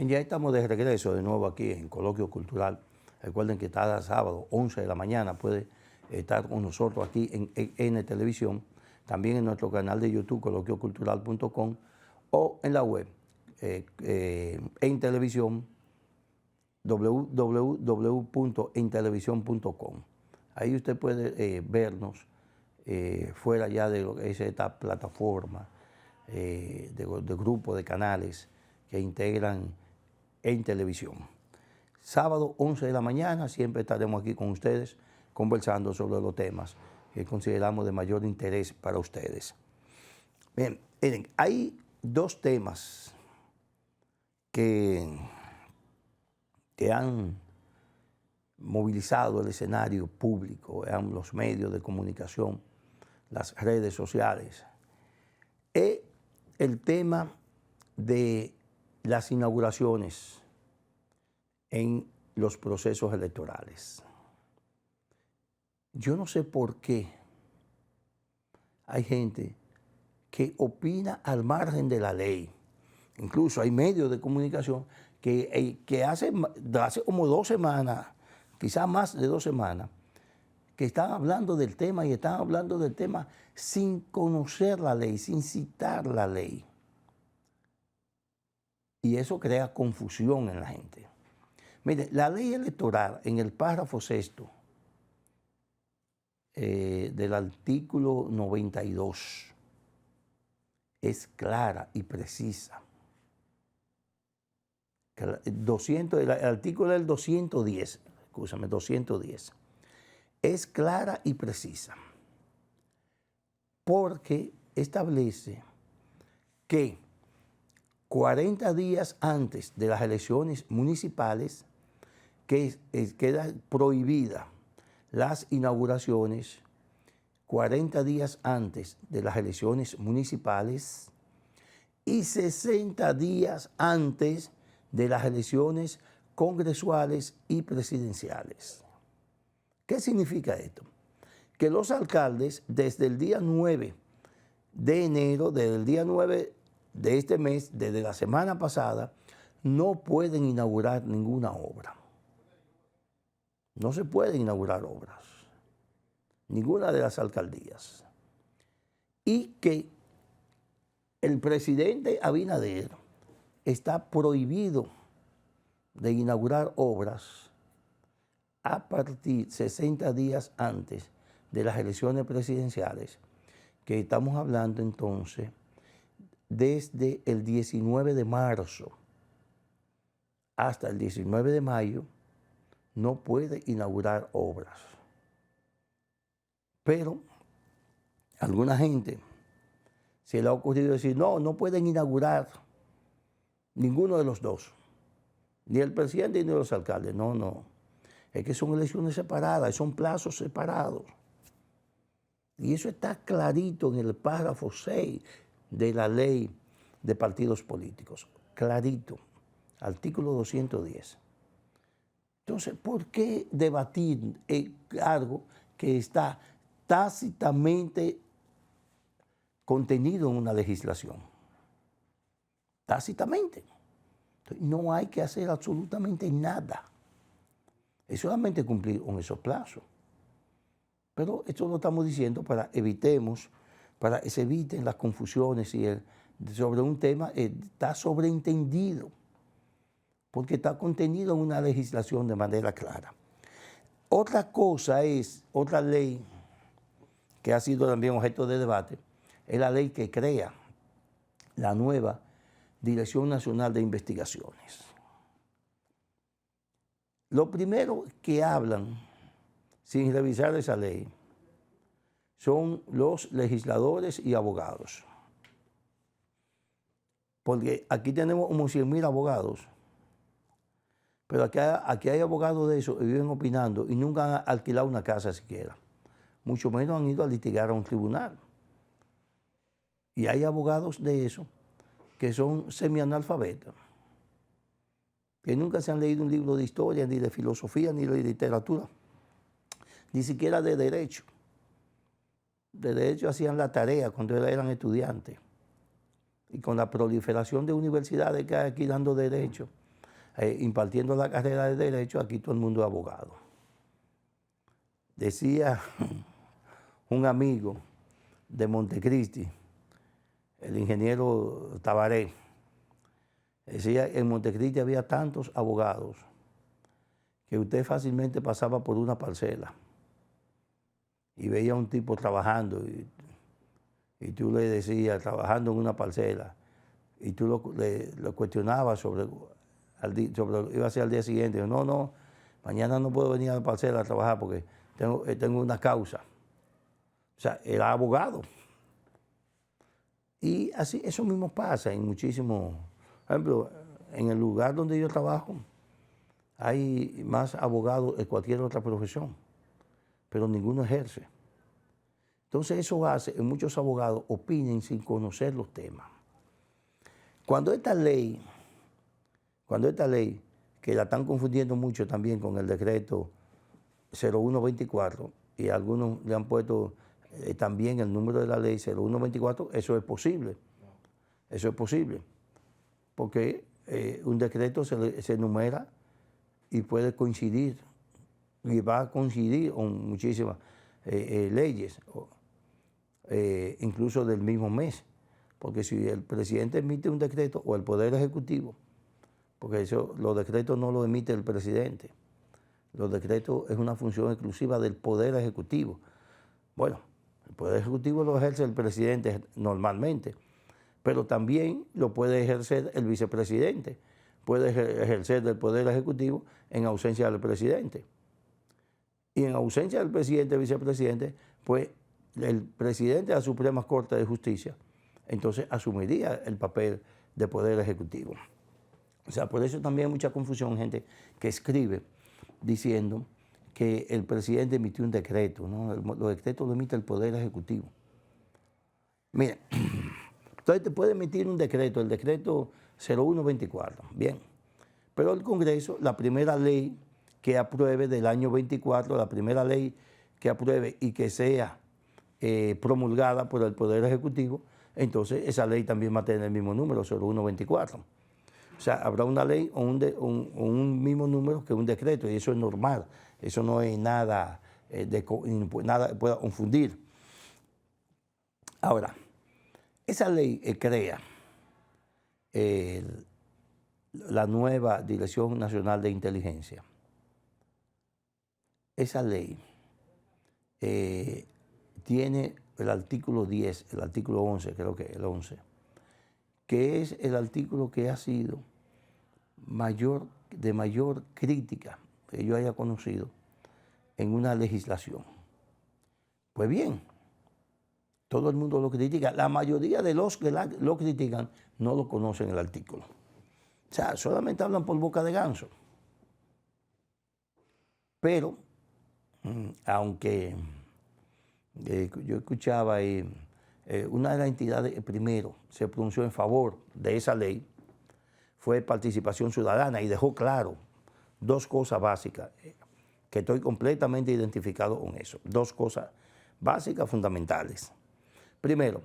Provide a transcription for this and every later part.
Bien, ya estamos de regreso de nuevo aquí en Coloquio Cultural. Recuerden que cada sábado, 11 de la mañana, puede estar con nosotros aquí en N Televisión, también en nuestro canal de YouTube, coloquiocultural.com, o en la web, en televisión, www.entelevisión.com. Ahí usted puede vernos fuera ya de lo que es esta plataforma de grupo de canales que integran en televisión. Sábado 11 de la mañana siempre estaremos aquí con ustedes conversando sobre los temas que consideramos de mayor interés para ustedes. Bien, miren, hay dos temas que han movilizado el escenario público, los medios de comunicación, las redes sociales. Es el tema de las inauguraciones en los procesos electorales. Yo no sé por qué hay gente que opina al margen de la ley. Incluso hay medios de comunicación que hace como 2 semanas, quizás más de 2 semanas, que están hablando del tema y están hablando del tema sin conocer la ley, sin citar la ley. Y eso crea confusión en la gente. Mire, la ley electoral en el párrafo 6º del artículo 92 es clara y precisa. El artículo del 210, escúchame, 210, es clara y precisa porque establece que 40 días antes de las elecciones municipales queda prohibida las inauguraciones 40 días antes de las elecciones municipales y 60 días antes de las elecciones congresuales y presidenciales. ¿Qué significa esto? Que los alcaldes desde el día 9 de enero, desde el día 9 de este mes, desde la semana pasada, no pueden inaugurar ninguna obra. No se pueden inaugurar obras, ninguna de las alcaldías. Y que el presidente Abinader está prohibido de inaugurar obras a partir de 60 días antes de las elecciones presidenciales, que estamos hablando entonces desde el 19 de marzo hasta el 19 de mayo, no puede inaugurar obras. Pero a alguna gente se le ha ocurrido decir, no pueden inaugurar ninguno de los dos, ni el presidente ni los alcaldes. No. Es que son elecciones separadas, son plazos separados. Y eso está clarito en el párrafo 6 de la ley de partidos políticos. Clarito. Artículo 210. Entonces, ¿por qué debatir algo que está tácitamente contenido en una legislación? Tácitamente. Entonces, no hay que hacer absolutamente nada. Es solamente cumplir con esos plazos. Pero esto lo estamos diciendo para que se eviten las confusiones y sobre un tema está sobreentendido, porque está contenido en una legislación de manera clara. Otra cosa otra ley que ha sido también objeto de debate, es la ley que crea la nueva Dirección Nacional de Investigaciones. Lo primero que hablan, sin revisar esa ley, son los legisladores y abogados. Porque aquí tenemos como 100.000 abogados, pero aquí hay abogados de eso que viven opinando y nunca han alquilado una casa siquiera. Mucho menos han ido a litigar a un tribunal. Y hay abogados de eso que son semianalfabetas, que nunca se han leído un libro de historia, ni de filosofía, ni de literatura, ni siquiera de derecho. De derecho hacían la tarea cuando eran estudiantes. Y con la proliferación de universidades que hay aquí dando derecho, impartiendo la carrera de Derecho, aquí todo el mundo es abogado. Decía un amigo de Montecristi, el ingeniero Tabaré, decía, en Montecristi había tantos abogados que usted fácilmente pasaba por una parcela y veía a un tipo trabajando y tú le decías, trabajando en una parcela, y tú lo cuestionabas sobre iba a ser al día siguiente. Yo, no, mañana no puedo venir a la parcela a trabajar porque tengo una causa. O sea, era abogado. Y así, eso mismo pasa en muchísimos. Por ejemplo, en el lugar donde yo trabajo, hay más abogados que cualquier otra profesión, pero ninguno ejerce. Entonces eso hace que muchos abogados opinen sin conocer los temas. Cuando esta ley, que la están confundiendo mucho también con el decreto 0124, y algunos le han puesto también el número de la ley 0124, eso es posible. Eso es posible. Porque un decreto se enumera y puede coincidir, y va a coincidir con muchísimas leyes, incluso del mismo mes. Porque si el presidente emite un decreto, o el Poder Ejecutivo, porque los decretos no los emite el presidente, los decretos es una función exclusiva del Poder Ejecutivo. Bueno, el Poder Ejecutivo lo ejerce el presidente normalmente, pero también lo puede ejercer el vicepresidente, puede ejercer del Poder Ejecutivo en ausencia del presidente. Y en ausencia del presidente y vicepresidente, pues el presidente de la Suprema Corte de Justicia entonces asumiría el papel de Poder Ejecutivo. O sea, por eso también hay mucha confusión, gente que escribe diciendo que el presidente emitió un decreto, ¿no? Los decretos lo emite el Poder Ejecutivo. Mire, entonces te puede emitir un decreto, el decreto 0124, bien. Pero el Congreso, la primera ley que apruebe del año 24, la primera ley que apruebe y que sea promulgada por el Poder Ejecutivo, entonces esa ley también va a tener el mismo número, 0124. O sea, habrá una ley o un mismo número que un decreto, y eso es normal. Eso no es nada, nada que pueda confundir. Ahora, esa ley crea la nueva Dirección Nacional de Inteligencia. Esa ley tiene el artículo 10, el artículo 11, creo que el 11, que es el artículo que ha sido de mayor crítica que yo haya conocido en una legislación. Pues bien, todo el mundo lo critica. La mayoría de los que lo critican no lo conocen el artículo. O sea, solamente hablan por boca de ganso. Pero, aunque yo escuchaba ahí, una de las entidades que primero se pronunció en favor de esa ley fue Participación Ciudadana, y dejó claro dos cosas básicas, que estoy completamente identificado con eso. Dos cosas básicas, fundamentales. Primero,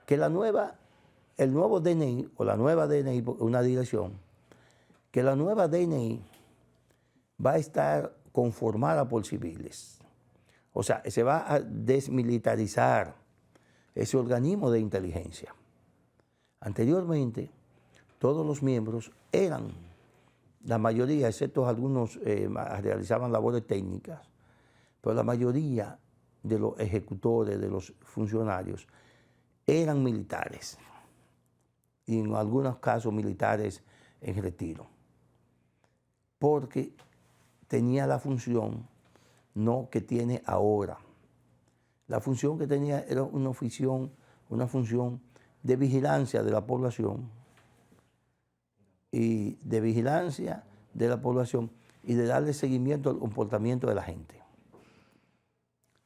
que el nuevo DNI, o la nueva DNI, una dirección, que la nueva DNI va a estar conformada por civiles. O sea, se va a desmilitarizar ese organismo de inteligencia. Anteriormente, todos los miembros eran, la mayoría, excepto algunos realizaban labores técnicas, pero la mayoría de los ejecutores, de los funcionarios, eran militares, y en algunos casos militares en retiro, porque tenía la función no que tiene ahora. La función que tenía era una función de vigilancia de la población, y de vigilancia de la población y de darle seguimiento al comportamiento de la gente.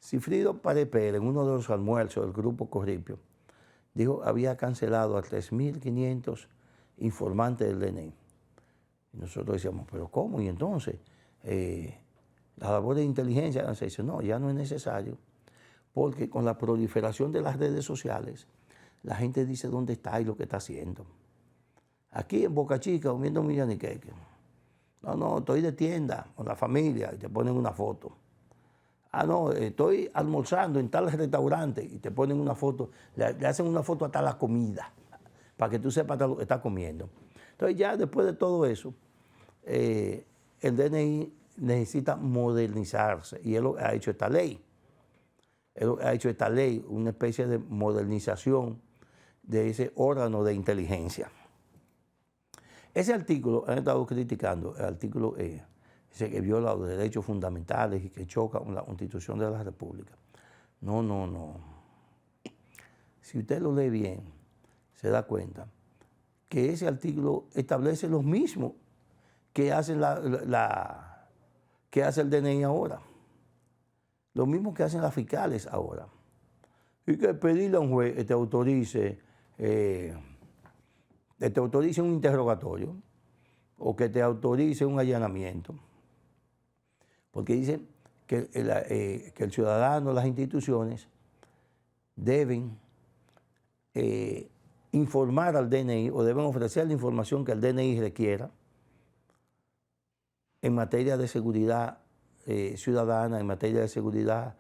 Cifrido Páez Pérez, en uno de los almuerzos del Grupo Corripio, dijo que había cancelado a 3.500 informantes del DNI. Y nosotros decíamos, ¿pero cómo? Y entonces, la labor de inteligencia, se dice, no, ya no es necesario, porque con la proliferación de las redes sociales, la gente dice dónde está y lo que está haciendo. Aquí en Boca Chica, comiendo un millaniqueque, No, no, estoy de tienda con la familia y te ponen una foto. Ah, no, estoy almorzando en tal restaurante y te ponen una foto, le hacen una foto hasta la comida, para que tú sepas lo que estás comiendo. Entonces ya después de todo eso, el DNI necesita modernizarse y él ha hecho esta ley. Él ha hecho esta ley, una especie de modernización de ese órgano de inteligencia. Ese artículo, han estado criticando, el artículo dice que viola los derechos fundamentales y que choca con la Constitución de la República. No, no, no. Si usted lo lee bien, se da cuenta que ese artículo establece lo mismo que hace, que hace el DNI ahora. Lo mismo que hacen las fiscales ahora. Y que pedirle a un juez que te autorice un interrogatorio o que te autorice un allanamiento. Porque dice que el ciudadano, las instituciones deben informar al DNI o deben ofrecer la información que el DNI requiera en materia de seguridad ciudadana, en materia de seguridad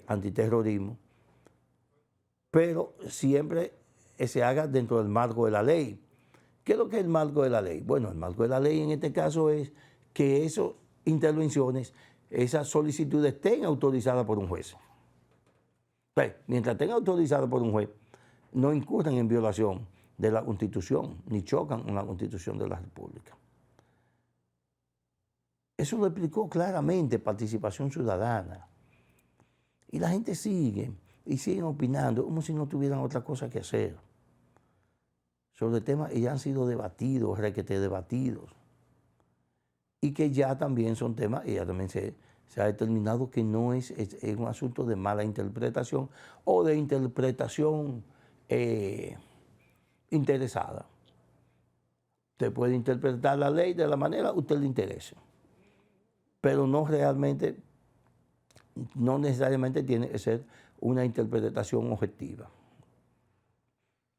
antiterrorismo, pero siempre se haga dentro del marco de la ley. ¿Qué es lo que es el marco de la ley? Bueno, el marco de la ley en este caso es que esas intervenciones, esas solicitudes estén autorizadas por un juez. Entonces, mientras estén autorizadas por un juez, no incurran en violación de la Constitución, ni chocan con la Constitución de la República. Eso lo explicó claramente Participación Ciudadana. Y la gente sigue, y siguen opinando, como si no tuvieran otra cosa que hacer. Sobre temas que ya han sido debatidos, requete debatidos. Y que ya también son temas, y ya también se ha determinado que no es un asunto de mala interpretación o de interpretación interesada. Usted puede interpretar la ley de la manera que usted le interese, pero no necesariamente tiene que ser una interpretación objetiva.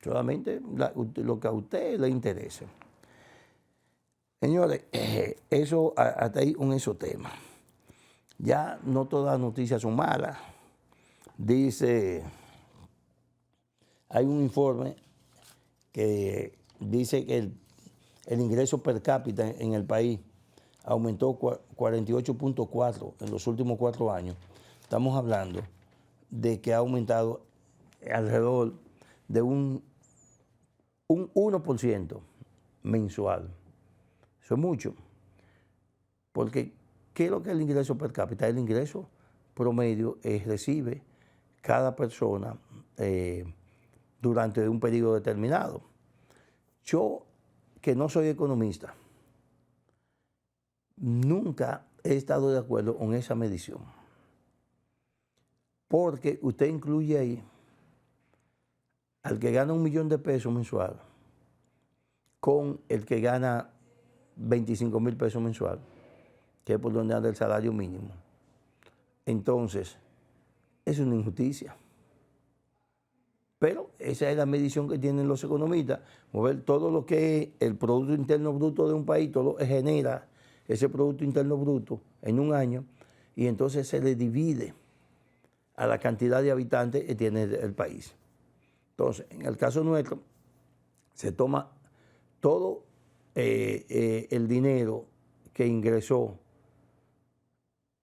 Solamente lo que a usted le interese. Señores, eso hasta ahí con esos temas. Ya no todas las noticias son malas. Dice, hay un informe que dice que el ingreso per cápita en el país aumentó 48.4 en los últimos 4 años. Estamos hablando de que ha aumentado alrededor de un 1% mensual. Eso es mucho. Porque, ¿qué es lo que es el ingreso per cápita? El ingreso promedio recibe cada persona durante un periodo determinado. Yo, que no soy economista, nunca he estado de acuerdo con esa medición. Porque usted incluye ahí al que gana 1 millón de pesos mensual con el que gana 25,000 pesos mensual, que es por donde anda el salario mínimo. Entonces, es una injusticia. Pero esa es la medición que tienen los economistas, mover todo lo que es el Producto Interno Bruto de un país, todo lo que genera ese Producto Interno Bruto en un año, y entonces se le divide a la cantidad de habitantes que tiene el país. Entonces, en el caso nuestro, se toma todo el dinero que ingresó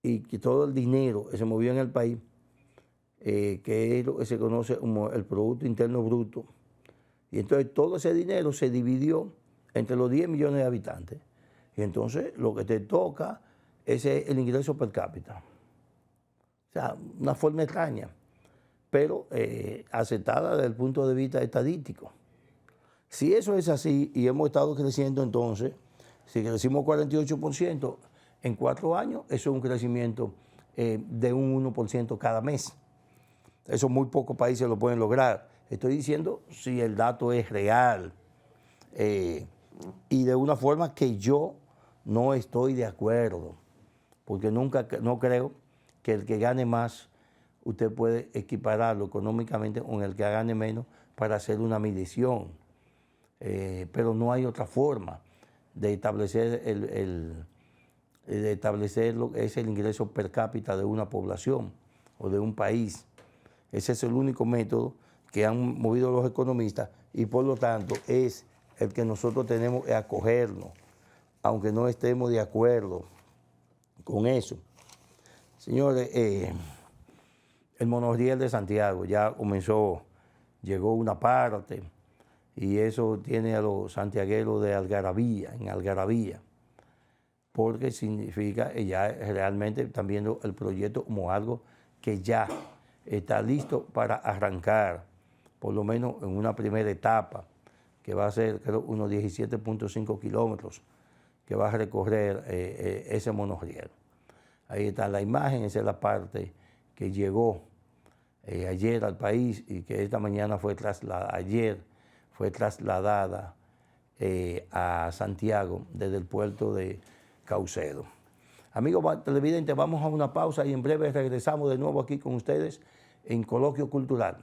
y que todo el dinero que se movió en el país, que es lo que se conoce como el Producto Interno Bruto. Y entonces todo ese dinero se dividió entre los 10 millones de habitantes. Y entonces lo que te toca es el ingreso per cápita. O sea, una forma extraña, pero aceptada desde el punto de vista estadístico. Si eso es así y hemos estado creciendo entonces, si crecimos 48% en 4 años, eso es un crecimiento de un 1% cada mes. Eso muy pocos países lo pueden lograr. Estoy diciendo si el dato es real y de una forma que yo no estoy de acuerdo, porque no creo que el que gane más usted puede equipararlo económicamente con el que gane menos para hacer una medición. Pero no hay otra forma de establecer de establecer lo que es el ingreso per cápita de una población o de un país. Ese es el único método que han movido los economistas y por lo tanto es el que nosotros tenemos que acogernos, aunque no estemos de acuerdo con eso. Señores, el monorriel de Santiago ya comenzó, llegó una parte y eso tiene a los santiagueros de algarabía, en algarabía, porque significa que ya realmente están viendo el proyecto como algo que ya está listo para arrancar, por lo menos en una primera etapa, que va a ser, creo, unos 17.5 kilómetros que va a recorrer ese monorriel. Ahí está la imagen, esa es la parte que llegó ayer al país y que esta mañana fue trasladada a Santiago desde el puerto de Caucedo. Amigos televidentes, vamos a una pausa y en breve regresamos de nuevo aquí con ustedes en Coloquio Cultural.